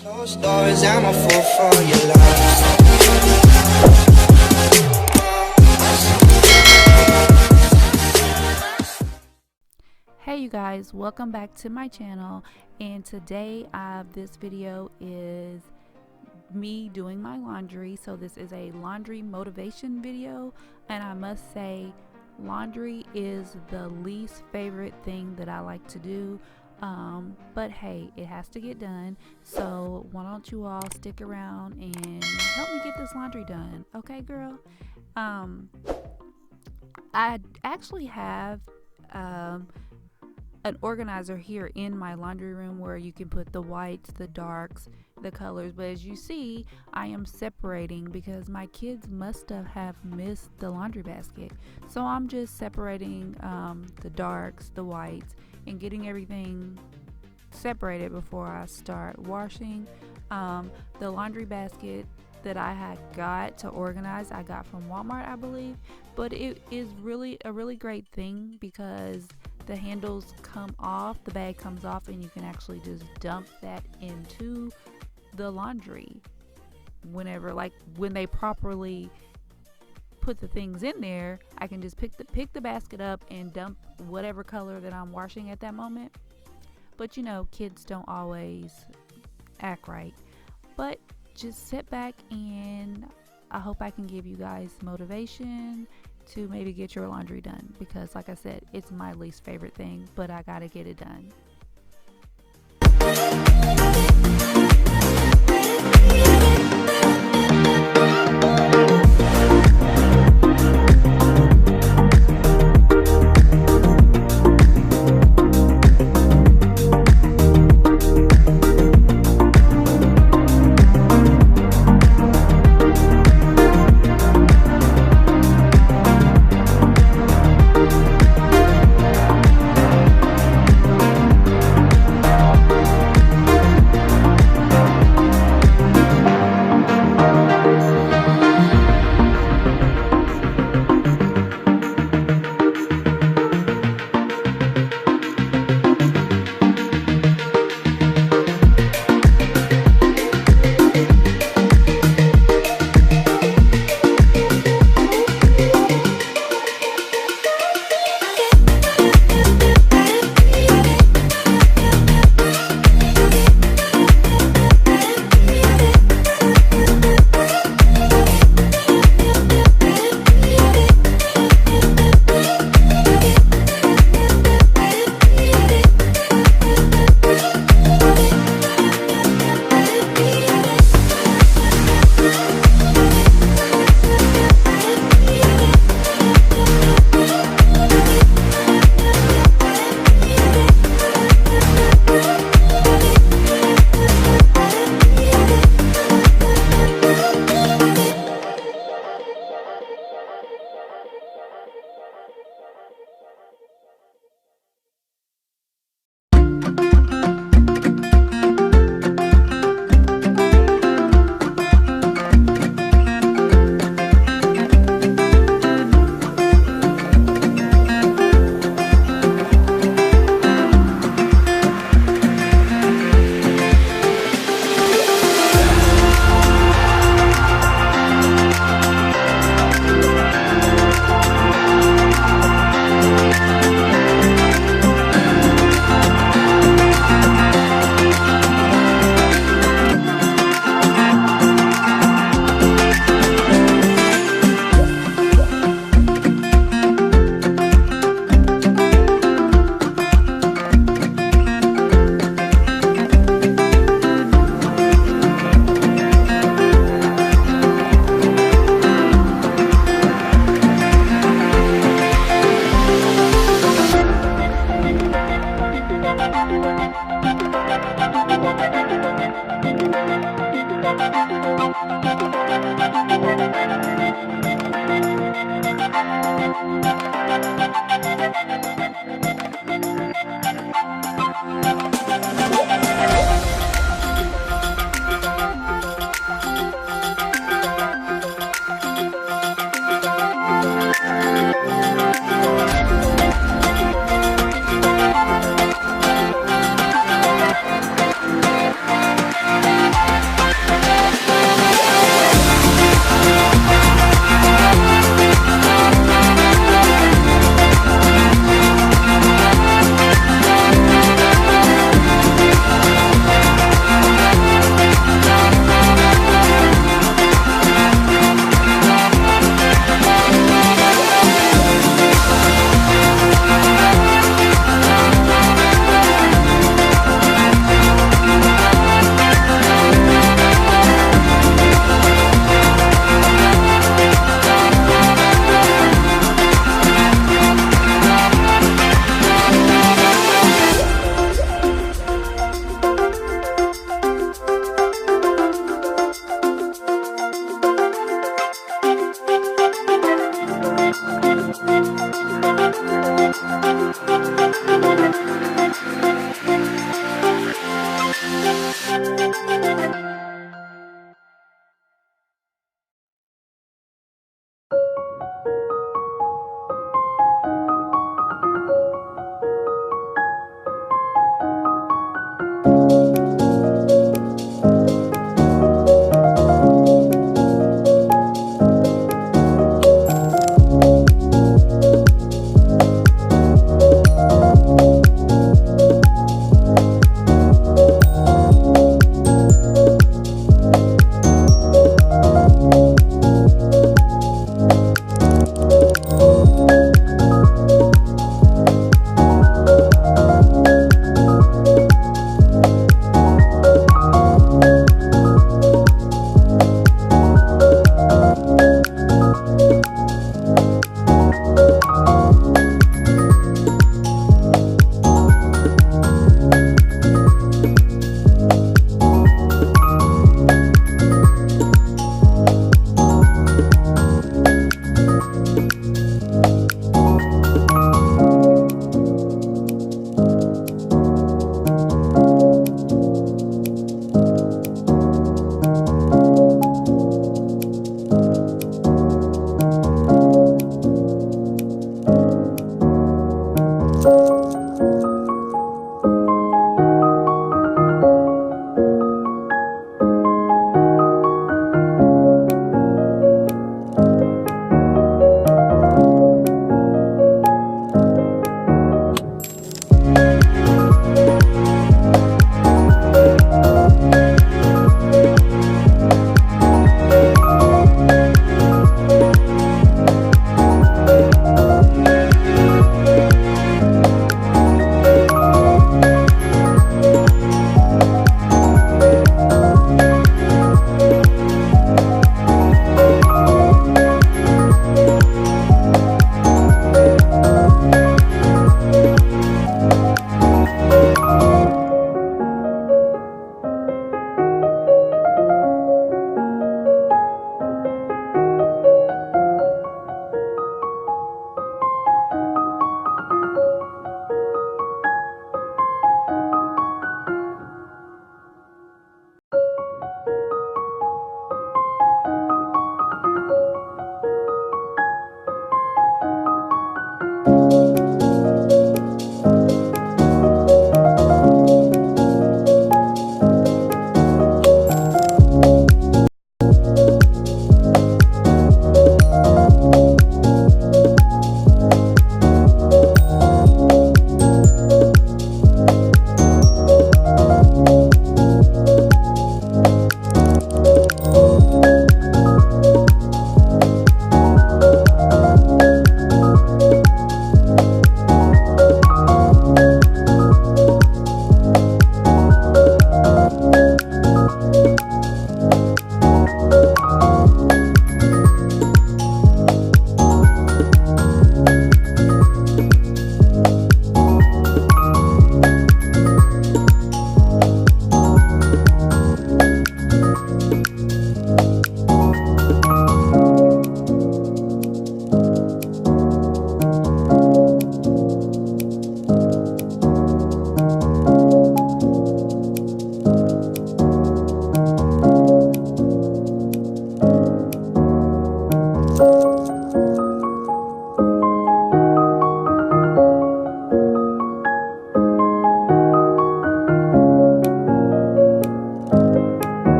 Closed doors, I'm a fool for your love. Hey you guys, welcome back to my channel, and today this video is me doing my laundry. So this is a laundry motivation video, and I must say laundry is the least favorite thing that I like to do, but hey, it has to get done. So why don't you all stick around and help me get this laundry done, okay girl? I actually have an organizer here in my laundry room where you can put the whites, the darks, the colors, but as you see, I am separating because my kids must have missed the laundry basket. So I'm just separating the darks, the whites, and getting everything separated before I start washing. The laundry basket that I had got to organize, I got from Walmart, I believe, but it is really a really great thing because the handles come off, the bag comes off, and you can actually just dump that into the laundry whenever, like when they properly put the things in there. I can just pick the basket up and dump whatever color that I'm washing at that moment. But you know, kids don't always act right. But just sit back, and I hope I can give you guys motivation to maybe get your laundry done, because like I said, it's my least favorite thing, but I gotta get it done.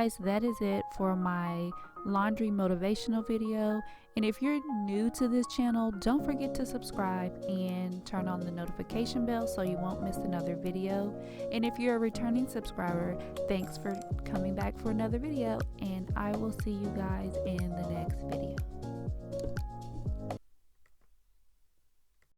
guys, that is it for my laundry motivational video. And if you're new to this channel, don't forget to subscribe and turn on the notification bell so you won't miss another video. And if you're a returning subscriber, thanks for coming back for another video, and I will see you guys in the next